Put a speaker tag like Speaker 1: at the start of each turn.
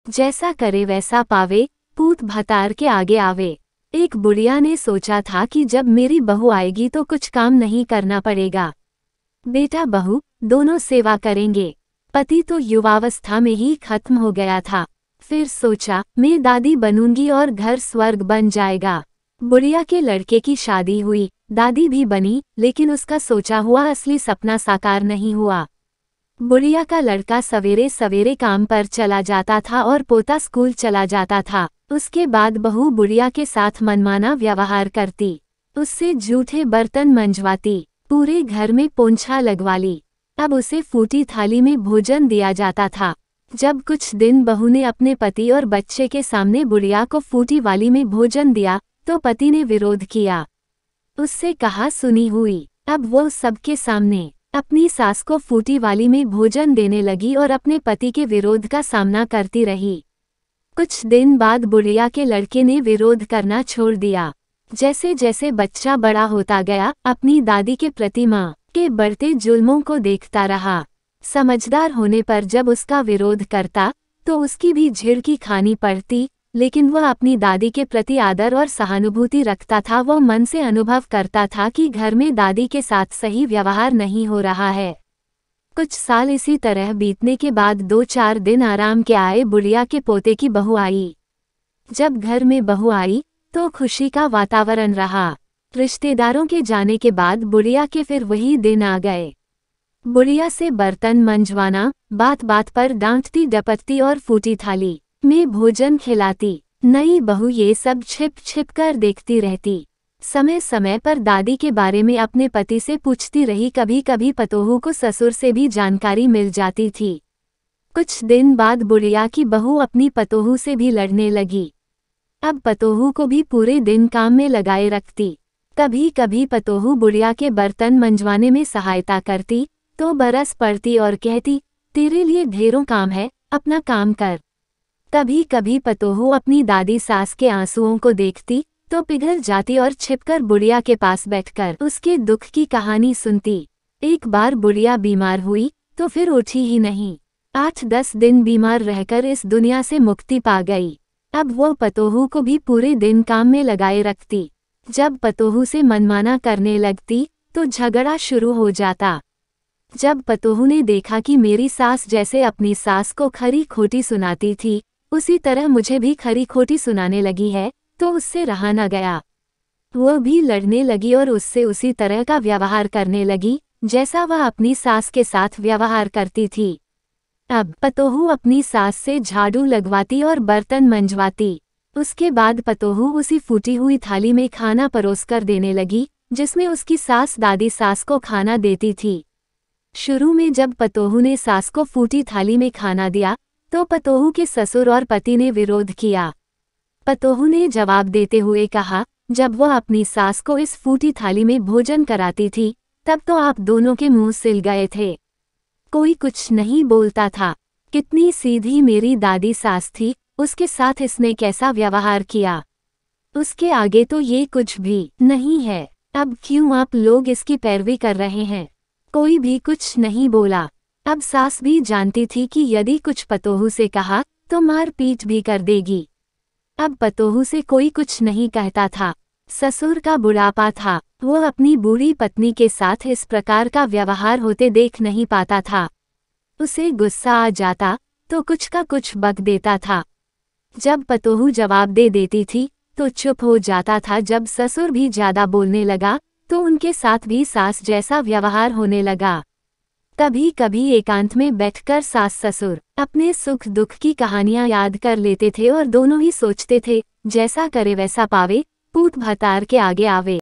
Speaker 1: जैसा करे वैसा पावे, पूत भतार के आगे आवे। एक बुढ़िया ने सोचा था कि जब मेरी बहू आएगी तो कुछ काम नहीं करना पड़ेगा। बेटा बहू दोनों सेवा करेंगे। पति तो युवावस्था में ही खत्म हो गया था। फिर सोचा मैं दादी बनूंगी और घर स्वर्ग बन जाएगा। बुढ़िया के लड़के की शादी हुई, दादी भी बनी, लेकिन उसका सोचा हुआ असली सपना साकार नहीं हुआ। बुढ़िया का लड़का सवेरे सवेरे काम पर चला जाता था और पोता स्कूल चला जाता था। उसके बाद बहू बुढ़िया के साथ मनमाना व्यवहार करती, उससे जूठे बर्तन मंजवाती, पूरे घर में पोंछा लगवा ली। अब उसे फूटी थाली में भोजन दिया जाता था। जब कुछ दिन बहू ने अपने पति और बच्चे के सामने बुढ़िया को फूटी वाली में भोजन दिया तो पति ने विरोध किया। उससे कहा सुनी हुई। अब वो सबके सामने अपनी सास को फूटी वाली में भोजन देने लगी और अपने पति के विरोध का सामना करती रही। कुछ दिन बाद बुढ़िया के लड़के ने विरोध करना छोड़ दिया। जैसे जैसे बच्चा बड़ा होता गया, अपनी दादी के प्रति मां के बढ़ते जुल्मों को देखता रहा। समझदार होने पर जब उसका विरोध करता तो उसकी भी झिड़की खानी पड़ती, लेकिन वह अपनी दादी के प्रति आदर और सहानुभूति रखता था। वह मन से अनुभव करता था कि घर में दादी के साथ सही व्यवहार नहीं हो रहा है। कुछ साल इसी तरह बीतने के बाद 2-4 दिन आराम के आए। बुढ़िया के पोते की बहू आई। जब घर में बहू आई तो खुशी का वातावरण रहा। रिश्तेदारों के जाने के बाद बुढ़िया के फिर वही दिन आ गए। बुढ़िया से बर्तन मंजवाना, बात बात पर डांटती डपटती और फूटी थाली में भोजन खिलाती। नई बहू ये सब छिप छिप कर देखती रहती। समय समय पर दादी के बारे में अपने पति से पूछती रही। कभी कभी पतोहू को ससुर से भी जानकारी मिल जाती थी। कुछ दिन बाद बुढ़िया की बहू अपनी पतोहू से भी लड़ने लगी। अब पतोहू को भी पूरे दिन काम में लगाए रखती। कभी कभी पतोहू बुढ़िया के बर्तन मंजवाने में सहायता करती तो बरस पड़ती और कहती, तेरे लिए ढेरों काम है, अपना काम कर। कभी कभी पतोहू अपनी दादी सास के आंसुओं को देखती तो पिघल जाती और छिपकर बुढ़िया के पास बैठकर उसके दुख की कहानी सुनती। एक बार बुढ़िया बीमार हुई तो फिर उठी ही नहीं। 8-10 दिन बीमार रहकर इस दुनिया से मुक्ति पा गई। अब वो पतोहू को भी पूरे दिन काम में लगाए रखती। जब पतोहू से मनमाना करने लगती तो झगड़ा शुरू हो जाता। जब पतोहू ने देखा कि मेरी सास जैसे अपनी सास को खरी खोटी सुनाती थी, उसी तरह मुझे भी खरी खोटी सुनाने लगी है, तो उससे रहा न गया। वो भी लड़ने लगी और उससे उसी तरह का व्यवहार करने लगी जैसा वह अपनी सास के साथ व्यवहार करती थी। अब पतोहू अपनी सास से झाड़ू लगवाती और बर्तन मंजवाती। उसके बाद पतोहू उसी फूटी हुई थाली में खाना परोसकर देने लगी जिसमें उसकी सास दादी सास को खाना देती थी। शुरू में जब पतोहू ने सास को फूटी थाली में खाना दिया तो पतोहू के ससुर और पति ने विरोध किया। पतोहू ने जवाब देते हुए कहा, जब वह अपनी सास को इस फूटी थाली में भोजन कराती थी तब तो आप दोनों के मुंह सिल गए थे, कोई कुछ नहीं बोलता था। कितनी सीधी मेरी दादी सास थी, उसके साथ इसने कैसा व्यवहार किया, उसके आगे तो ये कुछ भी नहीं है। अब क्यों आप लोग इसकी पैरवी कर रहे हैं? कोई भी कुछ नहीं बोला। अब सास भी जानती थी कि यदि कुछ पतोहू से कहा तो मार पीट भी कर देगी। अब पतोहू से कोई कुछ नहीं कहता था। ससुर का बुढ़ापा था, वो अपनी बूढ़ी पत्नी के साथ इस प्रकार का व्यवहार होते देख नहीं पाता था। उसे गुस्सा आ जाता तो कुछ का कुछ बक देता था। जब पतोहू जवाब दे देती थी तो चुप हो जाता था। जब ससुर भी ज्यादा बोलने लगा तो उनके साथ भी सास जैसा व्यवहार होने लगा। कभी कभी एकांत में बैठकर सास ससुर अपने सुख दुख की कहानियां याद कर लेते थे और दोनों ही सोचते थे, जैसा करे वैसा पावे, पूत भतार के आगे आवे।